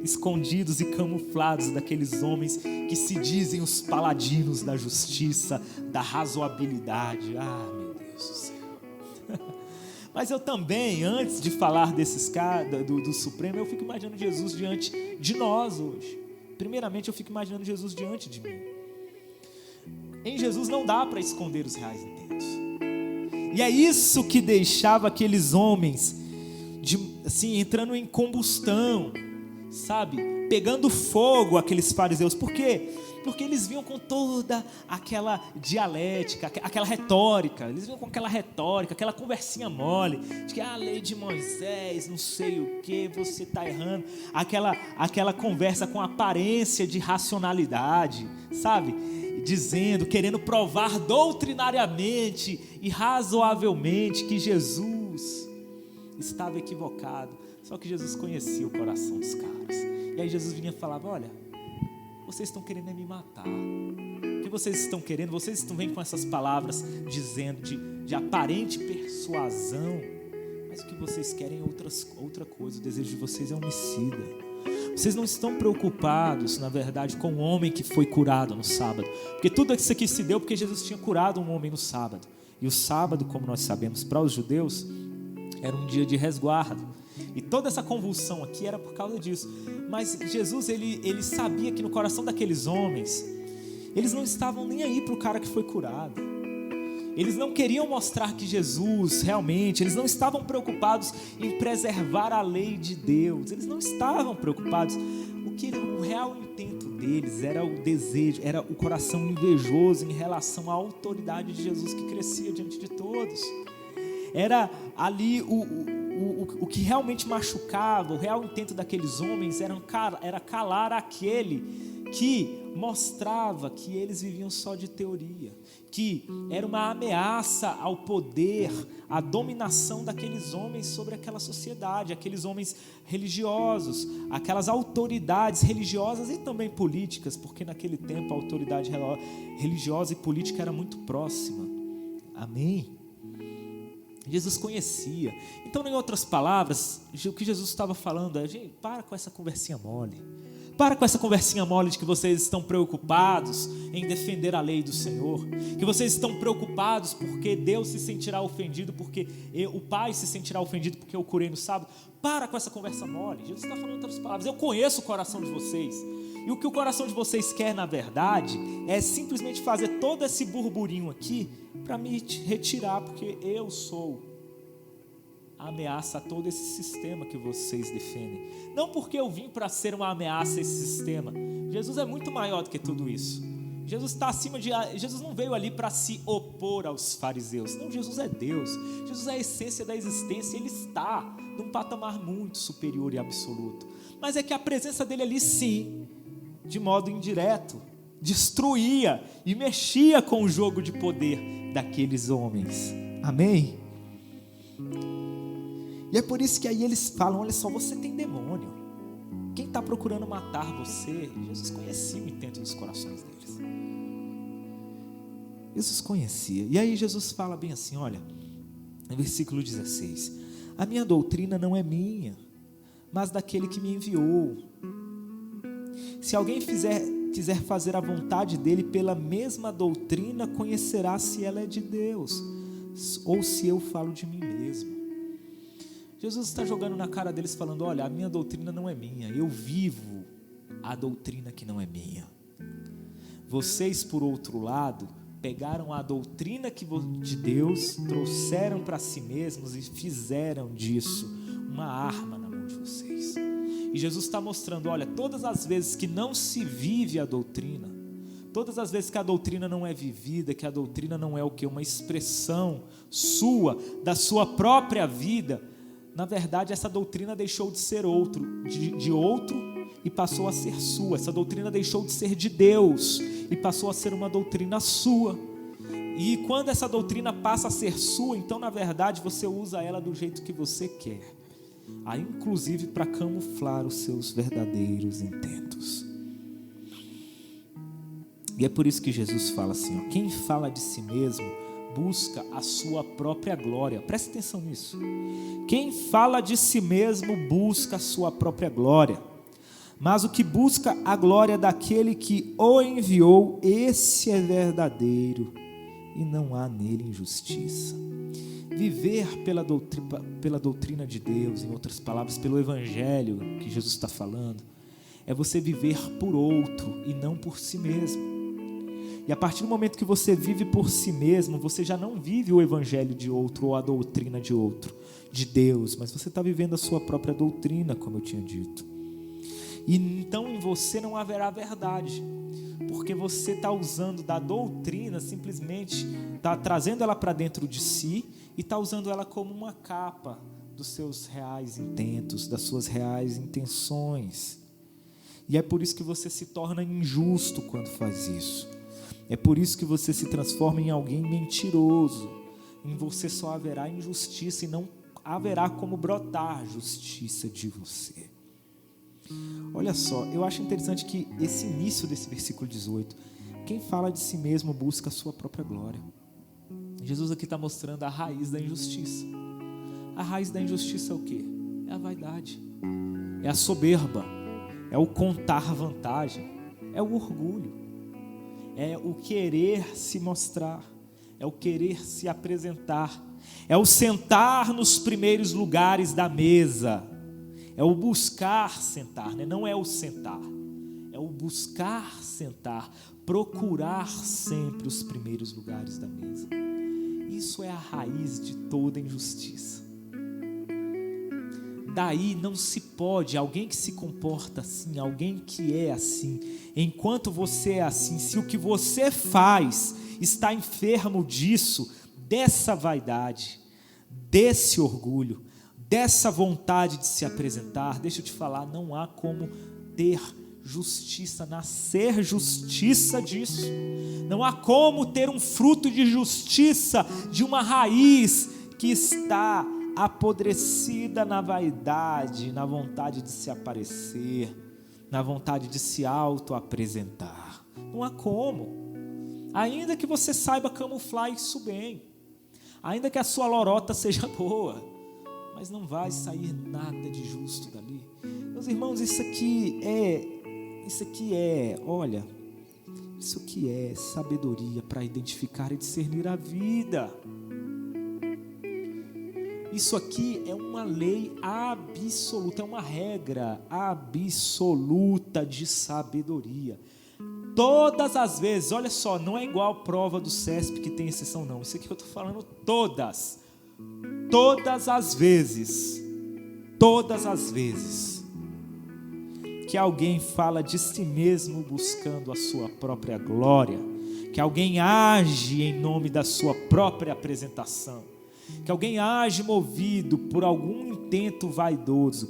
escondidos e camuflados daqueles homens que se dizem os paladinos da justiça, da razoabilidade. Ah, meu Deus do céu. Mas eu também, antes de falar desses caras do Supremo, eu fico imaginando Jesus diante de nós hoje. Primeiramente, eu fico imaginando Jesus diante de mim. Em Jesus não dá para esconder os reais intentos. E é isso que deixava aqueles homens assim, entrando em combustão, sabe? Pegando fogo aqueles fariseus. Por quê? Porque eles vinham com toda aquela dialética, aquela retórica. Eles vinham com aquela retórica, aquela conversinha mole, de que a lei de Moisés, não sei o que, você está errando. Aquela conversa com aparência de racionalidade, sabe? Dizendo, querendo provar doutrinariamente e razoavelmente que Jesus estava equivocado. Só que Jesus conhecia o coração dos caras. E aí Jesus vinha e falava: olha, vocês estão querendo me matar. O que vocês estão querendo? Vocês estão vendo com essas palavras dizendo de aparente persuasão, mas o que vocês querem é outra coisa. O desejo de vocês é homicida. Vocês não estão preocupados, na verdade, com o homem que foi curado no sábado, porque tudo isso aqui se deu porque Jesus tinha curado um homem no sábado. E o sábado, como nós sabemos, para os judeus era um dia de resguardo. E toda essa convulsão aqui era por causa disso. Mas Jesus, ele sabia que no coração daqueles homens, eles não estavam nem aí para o cara que foi curado. Eles não queriam mostrar que Jesus realmente, eles não estavam preocupados em preservar a lei de Deus. Eles não estavam preocupados. O real intento deles era o desejo, era o coração invejoso em relação à autoridade de Jesus que crescia diante de todos. Era ali o que realmente machucava, o real intento daqueles homens era calar aquele que mostrava que eles viviam só de teoria, que era uma ameaça ao poder, à dominação daqueles homens sobre aquela sociedade, aqueles homens religiosos, aquelas autoridades religiosas e também políticas, porque naquele tempo a autoridade religiosa e política era muito próxima. Amém? Jesus conhecia. Então, em outras palavras, o que Jesus estava falando é: gente, para com essa conversinha mole. Para com essa conversinha mole de que vocês estão preocupados em defender a lei do Senhor, que vocês estão preocupados porque Deus se sentirá ofendido, porque o Pai se sentirá ofendido porque eu curei no sábado. Para com essa conversa mole. Jesus está falando em outras palavras: eu conheço o coração de vocês, e o que o coração de vocês quer, na verdade, é simplesmente fazer todo esse burburinho aqui para me retirar, porque eu sou a ameaça a todo esse sistema que vocês defendem. Não porque eu vim para ser uma ameaça a esse sistema. Jesus é muito maior do que tudo isso. Jesus está acima de... Jesus não veio ali para se opor aos fariseus. Não, Jesus é Deus. Jesus é a essência da existência. Ele está num patamar muito superior e absoluto. Mas é que a presença dele ali, sim, de modo indireto, destruía e mexia com o jogo de poder daqueles homens. Amém? E é por isso que aí eles falam: olha só, você tem demônio. quem está procurando matar você, Jesus conhecia o intento dos corações deles. Jesus conhecia. E aí Jesus fala bem assim, olha, no versículo 16, a minha doutrina não é minha, mas daquele que me enviou. Se alguém quiser fazer a vontade dele pela mesma doutrina, conhecerá se ela é de Deus, ou se eu falo de mim mesmo. Jesus está jogando na cara deles falando, olha, a minha doutrina não é minha, eu vivo a doutrina que não é minha. Vocês, por outro lado, pegaram a doutrina de Deus, trouxeram para si mesmos e fizeram disso uma arma na mão de vocês. E Jesus está mostrando, olha, todas as vezes que não se vive a doutrina, todas as vezes que a doutrina não é vivida, que a doutrina não é o que? Uma expressão sua, da sua própria vida, na verdade essa doutrina deixou de ser de outro e passou a ser sua. Essa doutrina deixou de ser de Deus e passou a ser uma doutrina sua. E quando essa doutrina passa a ser sua, então na verdade você usa ela do jeito que você quer, aí inclusive para camuflar os seus verdadeiros intentos. E é por isso que Jesus fala assim, ó, quem fala de si mesmo busca a sua própria glória. Presta atenção nisso. Quem fala de si mesmo busca a sua própria glória, mas o que busca a glória daquele que o enviou, esse é verdadeiro e não há nele injustiça. Viver pela doutrina de Deus, em outras palavras, pelo evangelho que Jesus está falando, é você viver por outro e não por si mesmo. E a partir do momento que você vive por si mesmo, você já não vive o evangelho de outro ou a doutrina de outro, de Deus, mas você está vivendo a sua própria doutrina, como eu tinha dito. E então em você não haverá verdade, porque você está usando da doutrina, simplesmente está trazendo ela para dentro de si e está usando ela como uma capa dos seus reais intentos, das suas reais intenções. E é por isso que você se torna injusto quando faz isso. É por isso que você se transforma em alguém mentiroso. Em você só haverá injustiça e não haverá como brotar justiça de você. Olha só, eu acho interessante que esse início desse versículo 18, quem fala de si mesmo busca a sua própria glória. Jesus aqui está mostrando a raiz da injustiça. A raiz da injustiça é o quê? É a vaidade, é a soberba, é o contar vantagem, é o orgulho, é o querer se mostrar, é o querer se apresentar, é o sentar nos primeiros lugares da mesa, é o buscar sentar, né? Não é o sentar, é o buscar sentar, procurar sempre os primeiros lugares da mesa. Isso é a raiz de toda injustiça. Daí não se pode, alguém que se comporta assim, alguém que é assim, enquanto você é assim, se o que você faz está enfermo disso, dessa vaidade, desse orgulho, dessa vontade de se apresentar, deixa eu te falar, não há como ter justiça, nascer justiça disso. Não há como ter um fruto de justiça de uma raiz que está apodrecida na vaidade, na vontade de se aparecer, na vontade de se auto-apresentar. Não há como. Ainda que você saiba camuflar isso bem, ainda que a sua lorota seja boa, mas não vai sair nada de justo dali. Meus irmãos, isso aqui é sabedoria para identificar e discernir a vida. Isso aqui é uma lei absoluta, é uma regra absoluta de sabedoria. Todas as vezes, olha só, não é igual a prova do CESP que tem exceção não. Isso aqui eu estou falando todas as vezes que alguém fala de si mesmo buscando a sua própria glória, que alguém age em nome da sua própria apresentação, que alguém age movido por algum intento vaidoso,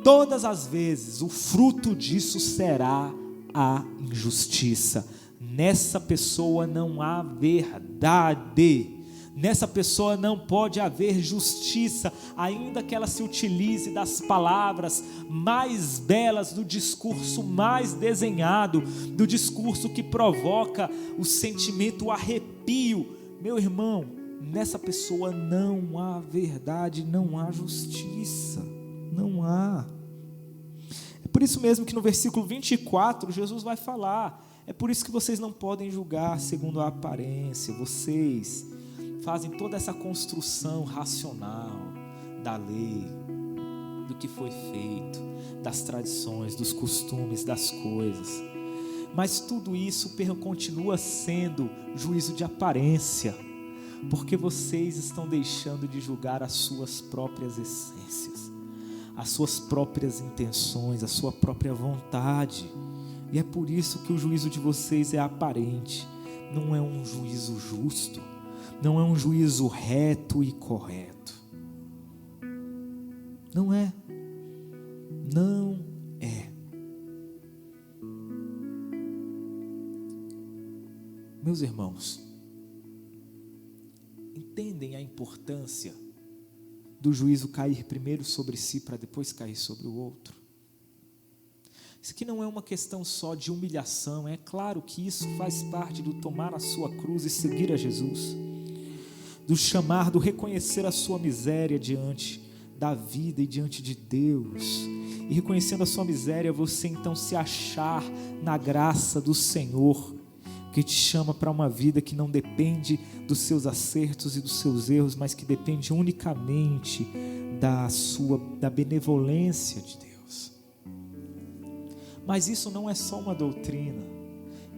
todas as vezes o fruto disso será a injustiça. Nessa pessoa não há verdade, Nessa pessoa não pode haver justiça, ainda que ela se utilize das palavras mais belas, do discurso mais desenhado, do discurso que provoca o sentimento, o arrepio. Meu irmão, nessa pessoa não há verdade, não há justiça, não há. É por isso mesmo que no versículo 24, Jesus vai falar: é por isso que vocês não podem julgar segundo a aparência. Vocês fazem toda essa construção racional da lei, do que foi feito, das tradições, dos costumes, das coisas. Mas tudo isso continua sendo juízo de aparência, porque vocês estão deixando de julgar as suas próprias essências, as suas próprias intenções, a sua própria vontade. E é por isso que o juízo de vocês é aparente, não é um juízo justo, não é um juízo reto e correto. Não é. Não é. Meus irmãos, entendem a importância do juízo cair primeiro sobre si para depois cair sobre o outro? Isso aqui não é uma questão só de humilhação. É claro que isso faz parte do tomar a sua cruz e seguir a Jesus, do chamar, do reconhecer a sua miséria diante da vida e diante de Deus. E reconhecendo a sua miséria, você então se achar na graça do Senhor, que te chama para uma vida que não depende dos seus acertos e dos seus erros, mas que depende unicamente da benevolência de Deus. Mas isso não é só uma doutrina.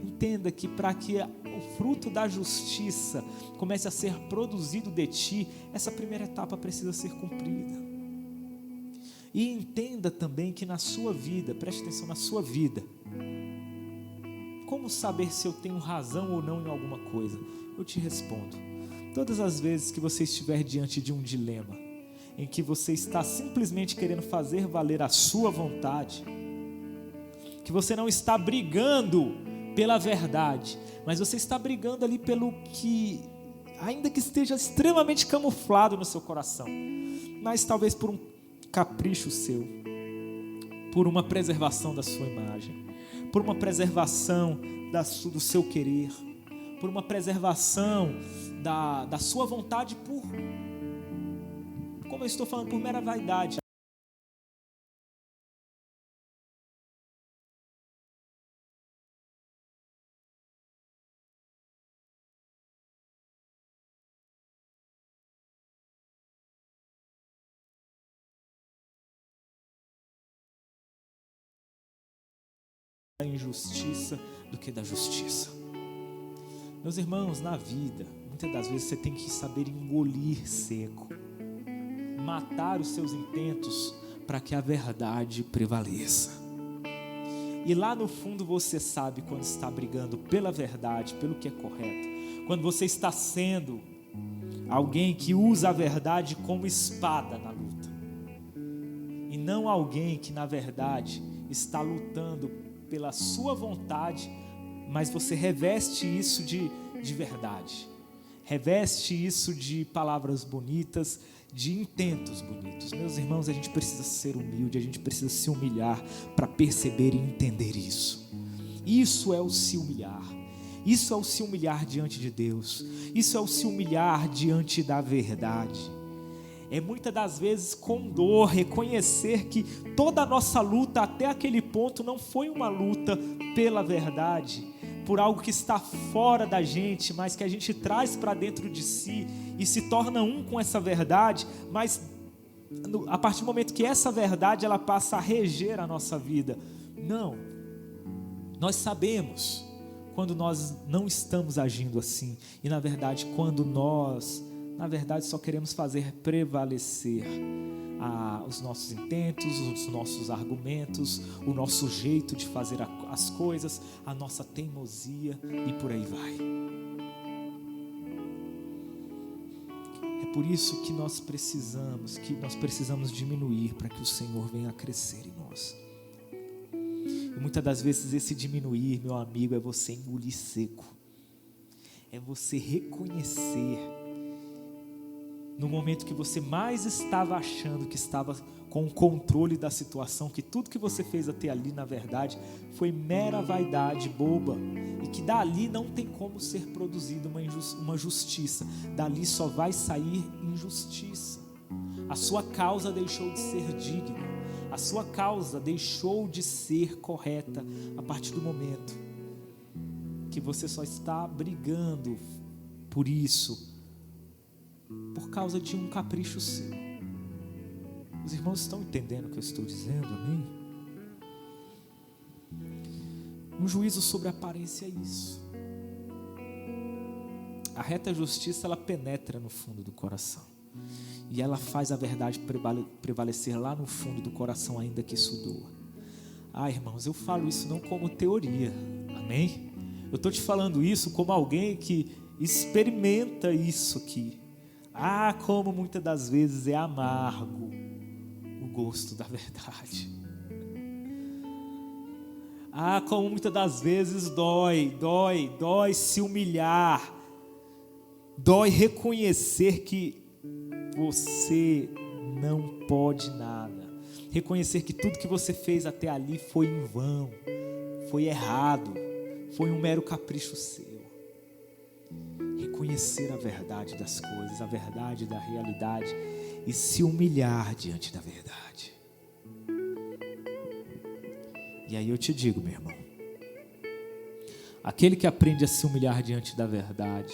Entenda que para que o fruto da justiça comece a ser produzido de ti, essa primeira etapa precisa ser cumprida. E entenda também que na sua vida, preste atenção na sua vida, como saber se eu tenho razão ou não em alguma coisa? Eu te respondo: todas as vezes que você estiver diante de um dilema, em que você está simplesmente querendo fazer valer a sua vontade, que você não está brigando pela verdade, mas você está brigando ali pelo que, ainda que esteja extremamente camuflado no seu coração, mas talvez por um capricho seu, por uma preservação da sua imagem, por uma preservação do seu querer, por uma preservação da sua vontade, como eu estou falando, por mera vaidade. Da injustiça do que da justiça. Meus irmãos, na vida, muitas das vezes você tem que saber engolir seco, matar os seus intentos para que a verdade prevaleça. E lá no fundo você sabe quando está brigando pela verdade, pelo que é correto, quando você está sendo alguém que usa a verdade como espada na luta, e não alguém que na verdade está lutando pela sua vontade, mas você reveste isso de verdade, reveste isso de palavras bonitas, de intentos bonitos. Meus irmãos, a gente precisa ser humilde, a gente precisa se humilhar para perceber e entender isso. Isso é o se humilhar, isso é o se humilhar diante de Deus, isso é o se humilhar diante da verdade. É muitas das vezes com dor reconhecer que toda a nossa luta até aquele ponto não foi uma luta pela verdade, por algo que está fora da gente, mas que a gente traz para dentro de si e se torna um com essa verdade, mas a partir do momento que essa verdade ela passa a reger a nossa vida. Não, nós sabemos quando nós não estamos agindo assim, e na verdade quando nós só queremos fazer prevalecer os nossos intentos, os nossos argumentos, o nosso jeito de fazer as coisas, a nossa teimosia e por aí vai. É por isso que nós precisamos diminuir para que o Senhor venha a crescer em nós. E muitas das vezes esse diminuir, meu amigo, é você engolir seco, é você reconhecer no momento que você mais estava achando que estava com o controle da situação, que tudo que você fez até ali, na verdade, foi mera vaidade boba, e que dali não tem como ser produzida uma justiça, dali só vai sair injustiça. A sua causa deixou de ser digna, a sua causa deixou de ser correta a partir do momento que você só está brigando por isso, por causa de um capricho seu. Os irmãos estão entendendo o que eu estou dizendo, amém? Um juízo sobre a aparência é isso. A reta justiça, ela penetra no fundo do coração, e ela faz a verdade prevalecer lá no fundo do coração, ainda que isso doa. Irmãos, eu falo isso não como teoria, amém? Eu estou te falando isso como alguém que experimenta isso aqui. Como muitas das vezes é amargo o gosto da verdade. Como muitas das vezes dói se humilhar, dói reconhecer que você não pode nada, reconhecer que tudo que você fez até ali foi em vão, foi errado, foi um mero capricho seu. Reconhecer a verdade das coisas, a verdade da realidade, e se humilhar diante da verdade. E aí eu te digo, meu irmão, aquele que aprende a se humilhar diante da verdade,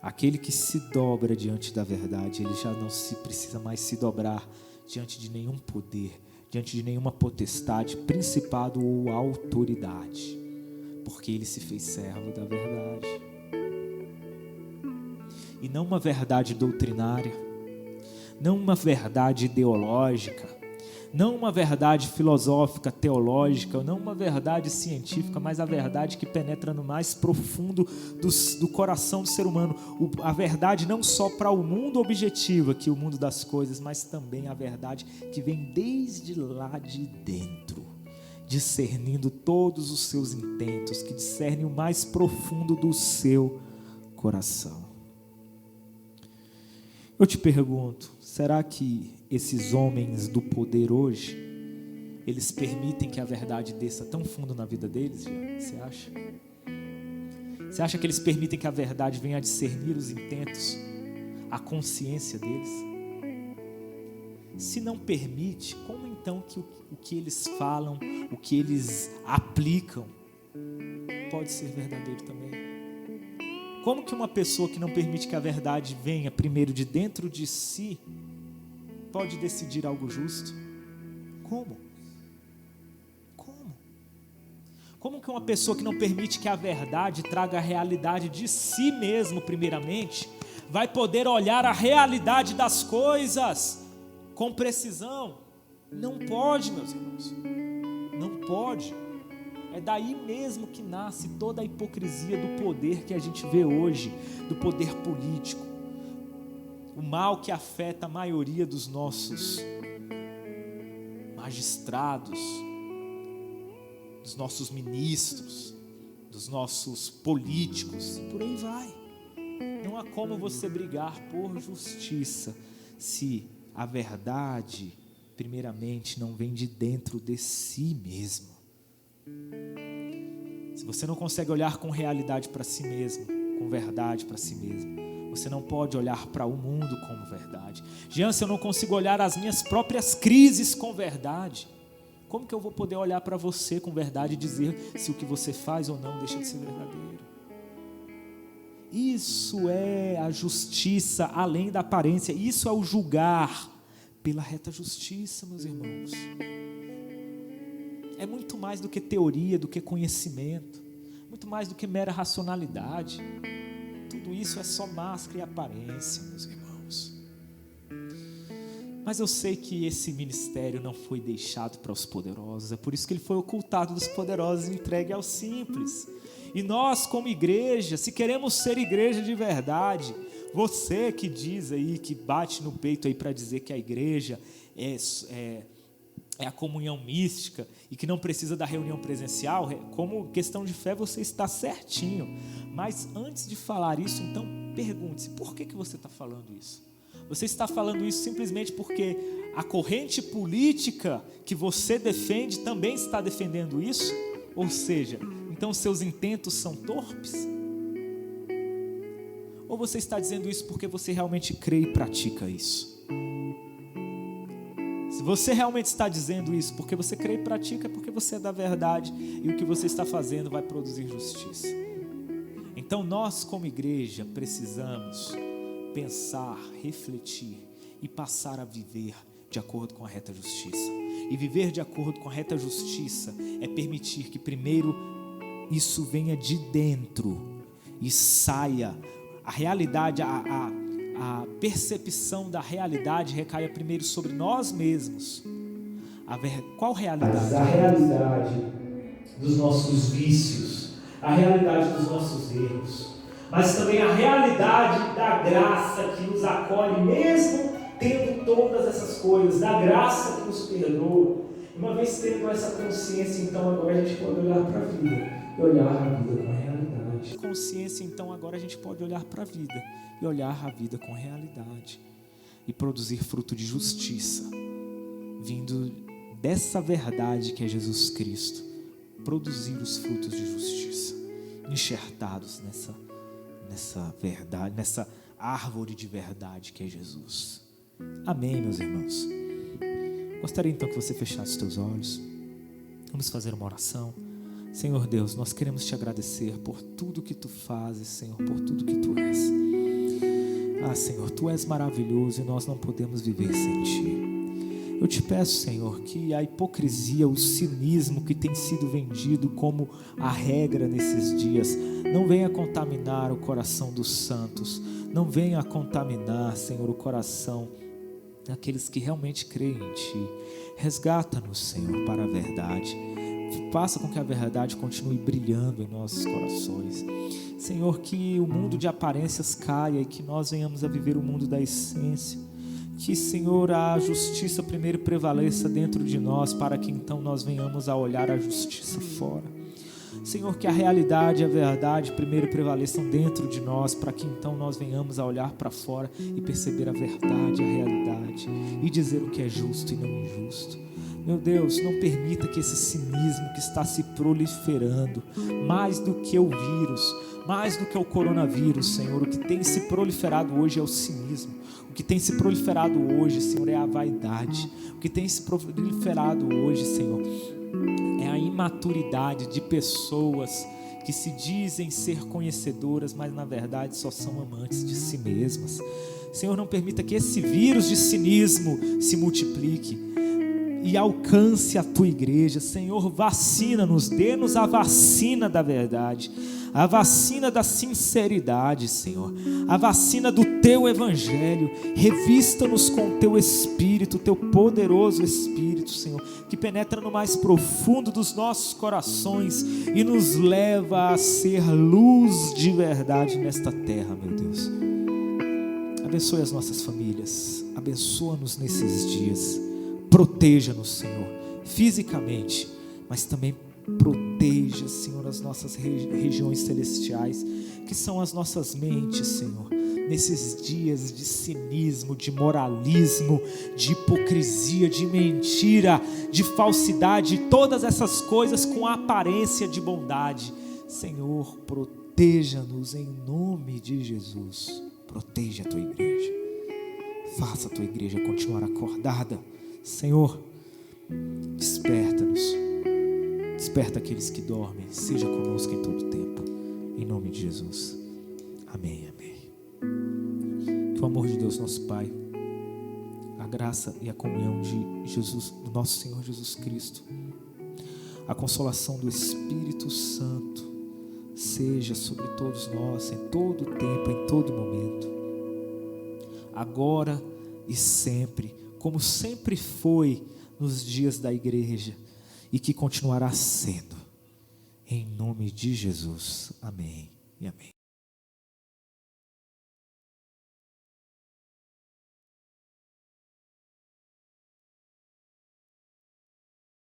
aquele que se dobra diante da verdade, ele já não se precisa mais se dobrar diante de nenhum poder, diante de nenhuma potestade, principado ou autoridade, porque ele se fez servo da verdade. E não uma verdade doutrinária, não uma verdade ideológica, não uma verdade filosófica, teológica, não uma verdade científica, mas a verdade que penetra no mais profundo do coração do ser humano. A verdade não só para o mundo objetivo, aqui o mundo das coisas, mas também a verdade que vem desde lá de dentro, discernindo todos os seus intentos, que discerne o mais profundo do seu coração. Eu te pergunto, será que esses homens do poder hoje, eles permitem que a verdade desça tão fundo na vida deles? Você acha? Você acha que eles permitem que a verdade venha a discernir os intentos, a consciência deles? Se não permite, como então que o que eles falam, o que eles aplicam, pode ser verdadeiro também? Como que uma pessoa que não permite que a verdade venha primeiro de dentro de si pode decidir algo justo? Como? Como que uma pessoa que não permite que a verdade traga a realidade de si mesmo primeiramente, vai poder olhar a realidade das coisas com precisão? Não pode, meus irmãos. Não pode. É daí mesmo que nasce toda a hipocrisia do poder que a gente vê hoje, do poder político. O mal que afeta a maioria dos nossos magistrados, dos nossos ministros, dos nossos políticos, e por aí vai. Não há como você brigar por justiça se a verdade, primeiramente, não vem de dentro de si mesmo. Se você não consegue olhar com realidade para si mesmo, com verdade para si mesmo, você não pode olhar para o mundo como verdade. Jean, se eu não consigo olhar as minhas próprias crises com verdade, como que eu vou poder olhar para você com verdade e dizer se o que você faz ou não deixa de ser verdadeiro? Isso é a justiça além da aparência, isso é o julgar pela reta justiça, meus irmãos. É muito mais do que teoria, do que conhecimento, muito mais do que mera racionalidade. Tudo isso é só máscara e aparência, meus irmãos. Mas eu sei que esse ministério não foi deixado para os poderosos, é por isso que ele foi ocultado dos poderosos e entregue aos simples. E nós, como igreja, se queremos ser igreja de verdade, você que diz aí, que bate no peito aí para dizer que a igreja é a comunhão mística e que não precisa da reunião presencial, como questão de fé você está certinho. Mas antes de falar isso, então pergunte-se, por que você está falando isso? Você está falando isso simplesmente porque a corrente política que você defende também está defendendo isso? Ou seja, então seus intentos são torpes? Ou você está dizendo isso porque você realmente crê e pratica isso? Se você realmente está dizendo isso porque você crê e pratica, é porque você é da verdade e o que você está fazendo vai produzir justiça. Então nós como igreja precisamos pensar, refletir e passar a viver de acordo com a reta justiça. E viver de acordo com a reta justiça é permitir que primeiro isso venha de dentro e saia. A realidade, a percepção da realidade recaia primeiro sobre nós mesmos. Qual realidade? A realidade dos nossos vícios, a realidade dos nossos erros, mas também a realidade da graça que nos acolhe, mesmo tendo todas essas coisas, da graça que nos perdoa. Uma vez tendo essa consciência, então agora a gente pode olhar para a vida e olhar a vida com realidade. Consciência, então agora a gente pode olhar para a vida e olhar a vida com realidade e produzir fruto de justiça, vindo dessa verdade que é Jesus Cristo, produzir os frutos de justiça, enxertados nessa verdade, nessa árvore de verdade que é Jesus. Amém, meus irmãos. Gostaria então que você fechasse os teus olhos. Vamos fazer uma oração. Senhor Deus, nós queremos te agradecer por tudo que tu fazes, Senhor, por tudo que tu és. Senhor, tu és maravilhoso e nós não podemos viver sem ti. Eu te peço, Senhor, que a hipocrisia, o cinismo que tem sido vendido como a regra nesses dias, não venha contaminar o coração dos santos, não venha contaminar, Senhor, o coração daqueles que realmente creem em ti. Resgata-nos, Senhor, para a verdade. Faça com que a verdade continue brilhando em nossos corações. Senhor, que o mundo de aparências caia e que nós venhamos a viver o mundo da essência. Que, Senhor, a justiça primeiro prevaleça dentro de nós, para que então nós venhamos a olhar a justiça fora. Senhor, que a realidade e a verdade primeiro prevaleçam dentro de nós, para que então nós venhamos a olhar para fora e perceber a verdade, a realidade, e dizer o que é justo e não injusto. Meu Deus, não permita que esse cinismo que está se proliferando, mais do que o vírus, mais do que o coronavírus, Senhor, o que tem se proliferado hoje é o cinismo. O que tem se proliferado hoje, Senhor, é a vaidade. O que tem se proliferado hoje, Senhor, é a imaturidade de pessoas que se dizem ser conhecedoras, mas na verdade só são amantes de si mesmas. Senhor, não permita que esse vírus de cinismo se multiplique e alcance a tua igreja. Senhor, vacina-nos, dê-nos a vacina da verdade, a vacina da sinceridade, Senhor, a vacina do teu evangelho. Revista-nos com o teu Espírito, teu poderoso Espírito, Senhor, que penetra no mais profundo dos nossos corações e nos leva a ser luz de verdade nesta terra, meu Deus. Abençoe as nossas famílias, abençoa-nos nesses dias. Proteja-nos, Senhor, fisicamente, mas também proteja, Senhor, as nossas regiões celestiais, que são as nossas mentes, Senhor, nesses dias de cinismo, de moralismo, de hipocrisia, de mentira, de falsidade, todas essas coisas com aparência de bondade. Senhor, proteja-nos em nome de Jesus. Proteja a tua igreja, faça a tua igreja continuar acordada. Senhor, desperta-nos, desperta aqueles que dormem, seja conosco em todo tempo, em nome de Jesus, amém, amém. Que o amor de Deus nosso Pai, a graça e a comunhão de Jesus, do nosso Senhor Jesus Cristo, a consolação do Espírito Santo, seja sobre todos nós, em todo tempo, em todo momento, agora e sempre, como sempre foi nos dias da igreja e que continuará sendo, em nome de Jesus, amém e amém.